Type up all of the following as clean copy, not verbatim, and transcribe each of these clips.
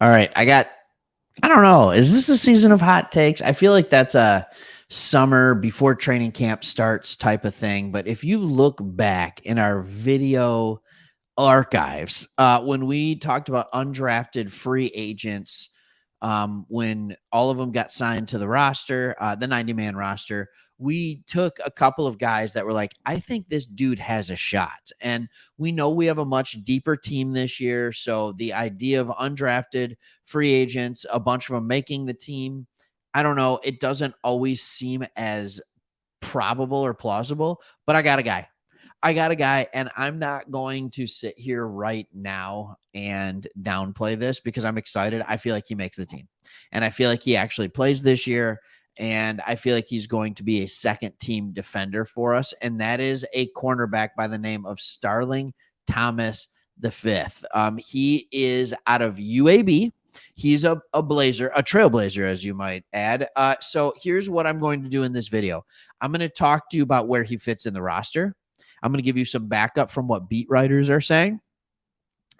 All right. I don't know. Is this a season of hot takes? I feel like that's a summer before training camp starts type of thing. But if you look back in our video archives, when we talked about undrafted free agents, when all of them got signed to the roster, the 90-man roster, we took a couple of guys that were like, I think this dude has a shot. And we know we have a much deeper team this year. So the idea of undrafted free agents, a bunch of them making the team, I don't know. It doesn't always seem as probable or plausible, but I got a guy, and I'm not going to sit here right now and downplay this because I'm excited. I feel like he makes the team, and I feel like he actually plays this year, and I feel like he's going to be a second team defender for us, and that is a cornerback by the name of Starling Thomas the fifth. He is out of UAB. He's a trailblazer, as you might add. So here's what I'm going to do in this video. I'm going to talk to you about where he fits in the roster. I'm going to give you some backup from what beat writers are saying.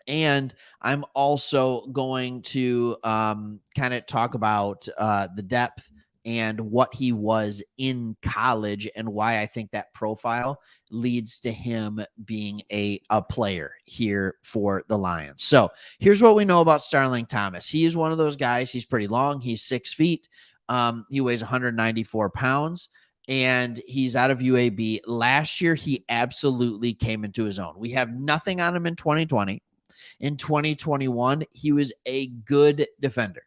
And I'm also going to kind of talk about the depth and what he was in college and why I think that profile leads to him being a player here for the Lions. So here's what we know about Starling Thomas. He is one of those guys. He's pretty long. He's 6 feet. He weighs 194 pounds. And he's out of UAB. Last year, he absolutely came into his own. We have nothing on him in 2020. In 2021, he was a good defender.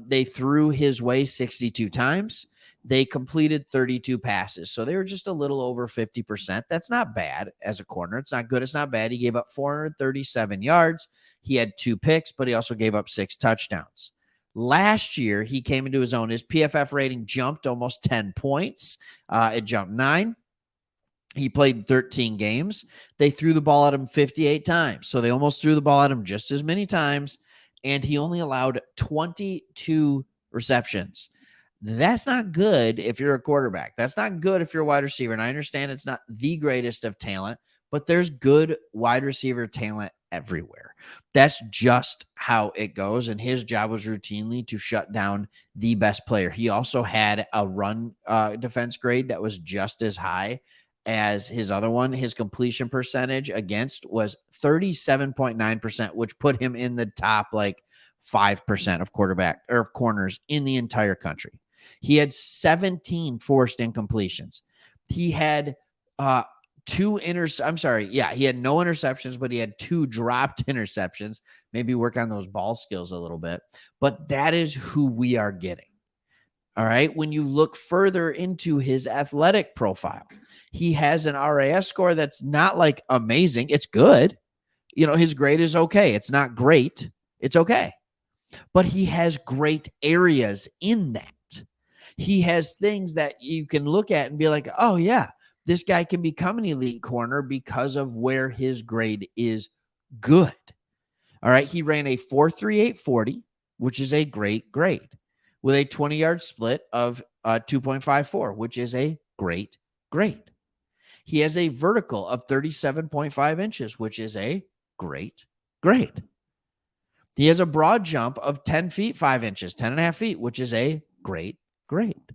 They threw his way 62 times. They completed 32 passes. So they were just a little over 50%. That's not bad as a corner. It's not good. It's not bad. He gave up 437 yards. He had 2 picks, but he also gave up 6 touchdowns. Last year, he came into his own. His PFF rating jumped almost 10 points. It jumped 9. He played 13 games. They threw the ball at him 58 times. So they almost threw the ball at him just as many times. And he only allowed 22 receptions. That's not good if you're a quarterback. That's not good if you're a wide receiver. And I understand it's not the greatest of talent, but there's good wide receiver talent everywhere. That's just how it goes. And his job was routinely to shut down the best player. He also had a run defense grade that was just as high as his other one. His completion percentage against was 37.9%, which put him in the top like 5% of quarterback or of corners in the entire country. He had 17 forced incompletions. He had he had no interceptions, but he had 2 dropped interceptions. Maybe work on those ball skills a little bit. But that is who we are getting. All right. When you look further into his athletic profile, he has an RAS score that's not like amazing. It's good. You know, his grade is okay. It's not great. It's okay. But he has great areas in that. He has things that you can look at and be like, oh, yeah, this guy can become an elite corner because of where his grade is good. All right. He ran a 4.38 40, which is a great grade, with a 20-yard split of 2.54, which is a great grade. He has a vertical of 37.5 inches, which is a great grade. He has a broad jump of 10 feet, 5 inches, 10.5 feet, which is a great grade.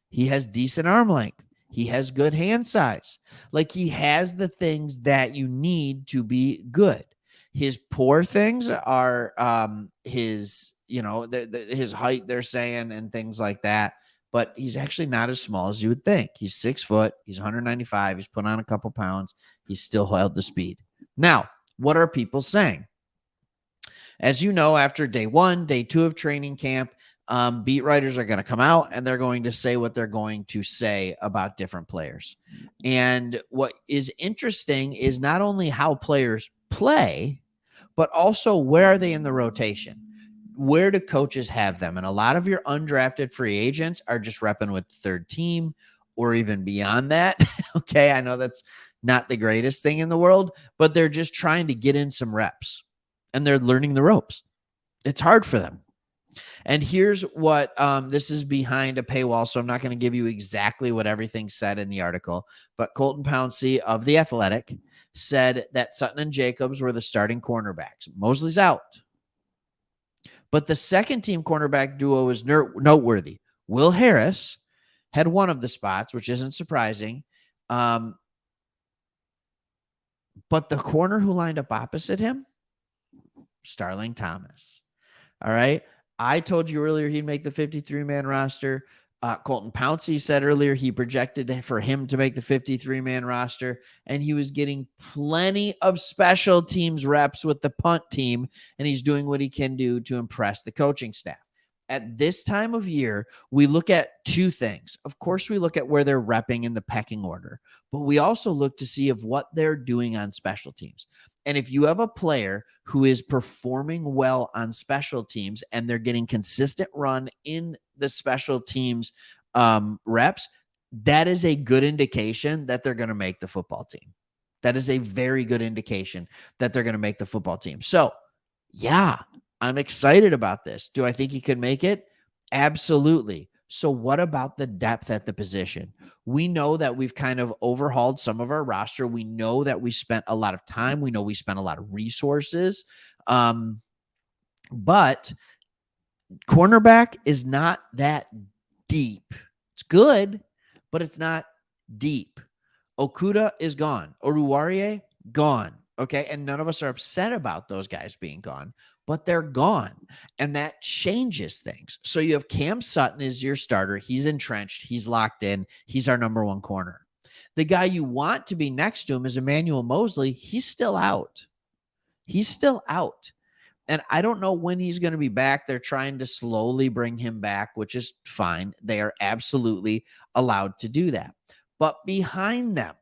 He has decent arm length. He has good hand size. Like, he has the things that you need to be good. His poor things are his height, they're saying, and things like that. But he's actually not as small as you would think. He's 6 foot. He's 195. He's put on a couple pounds. He's still held the speed. Now, what are people saying? As you know, after day 1, day 2 of training camp, beat writers are going to come out and they're going to say what they're going to say about different players. And what is interesting is not only how players play, but also where are they in the rotation? Where do coaches have them? And a lot of your undrafted free agents are just repping with the third team or even beyond that. Okay, I know that's not the greatest thing in the world, but they're just trying to get in some reps and they're learning the ropes. It's hard for them. And here's what this is behind a paywall, so I'm not going to give you exactly what everything said in the article, but Colton Pouncey of The Athletic said that Sutton and Jacobs were the starting cornerbacks. Mosley's out. But the second team cornerback duo is noteworthy. Will Harris had one of the spots, which isn't surprising. But the corner who lined up opposite him, Starling Thomas. All right. I told you earlier he'd make the 53-man roster. Colton Pouncey said earlier he projected for him to make the 53-man roster, and he was getting plenty of special teams reps with the punt team, and he's doing what he can do to impress the coaching staff. At this time of year, we look at two things. Of course, we look at where they're repping in the pecking order, but we also look to see of what they're doing on special teams. And if you have a player who is performing well on special teams and they're getting consistent run in the special teams reps, that is a good indication that they're going to make the football team. That is a very good indication that they're going to make the football team. So, yeah, I'm excited about this. Do I think he could make it? Absolutely. So what about the depth at the position? We know that we've kind of overhauled some of our roster. We know that we spent a lot of time. We know we spent a lot of resources. But cornerback is not that deep. It's good, but it's not deep. Okuda is gone. Oruwariye, gone. Okay. And none of us are upset about those guys being gone, but they're gone. And that changes things. So you have Cam Sutton as your starter. He's entrenched. He's locked in. He's our number one corner. The guy you want to be next to him is Emmanuel Mosley. He's still out. He's still out. And I don't know when he's going to be back. They're trying to slowly bring him back, which is fine. They are absolutely allowed to do that. But behind them,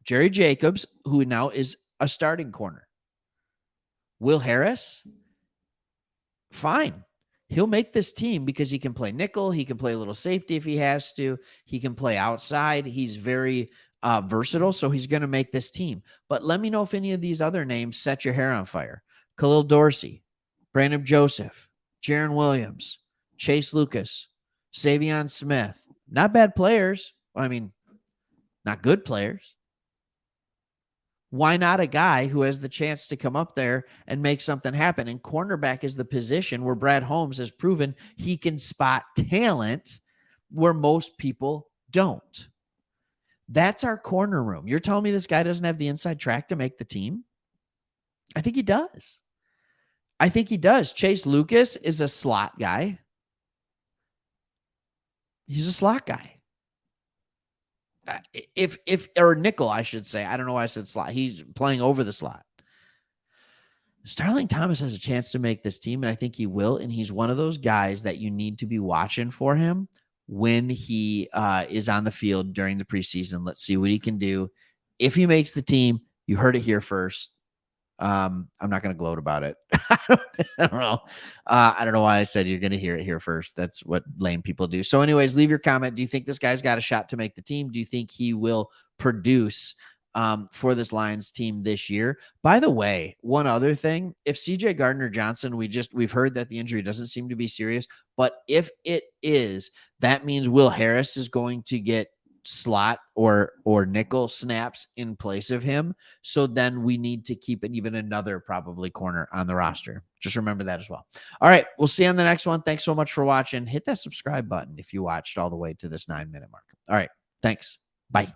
Jerry Jacobs, who now is a starting corner. Will Harris, fine. He'll make this team because he can play nickel. He can play a little safety if he has to. He can play outside. He's very versatile, so he's going to make this team. But let me know if any of these other names set your hair on fire. Khalil Dorsey, Brandon Joseph, Jaron Williams, Chase Lucas, Savion Smith. Not bad players. I mean, not good players. Why not a guy who has the chance to come up there and make something happen? And cornerback is the position where Brad Holmes has proven he can spot talent where most people don't. That's our corner room. You're telling me this guy doesn't have the inside track to make the team? I think he does. I think he does. Chase Lucas is a slot guy. He's a slot guy. Or nickel, I should say. I don't know why I said slot. He's playing over the slot. Starling Thomas has a chance to make this team, and I think he will. And he's one of those guys that you need to be watching for him when he is on the field during the preseason. Let's see what he can do. If he makes the team, you heard it here first. I'm not going to gloat about it. I don't know. I don't know why I said you're going to hear it here first. That's what lame people do. So anyways, leave your comment. Do you think this guy's got a shot to make the team? Do you think he will produce for this Lions team this year? By the way, one other thing, if CJ Gardner-Johnson, we've heard that the injury doesn't seem to be serious, but if it is, that means Will Harris is going to get slot or nickel snaps in place of him. So then we need to keep even another probably corner on the roster. Just remember that as well. All right. We'll see you on the next one. Thanks so much for watching. Hit that subscribe button if you watched all the way to this 9-minute mark. All right. Thanks. Bye.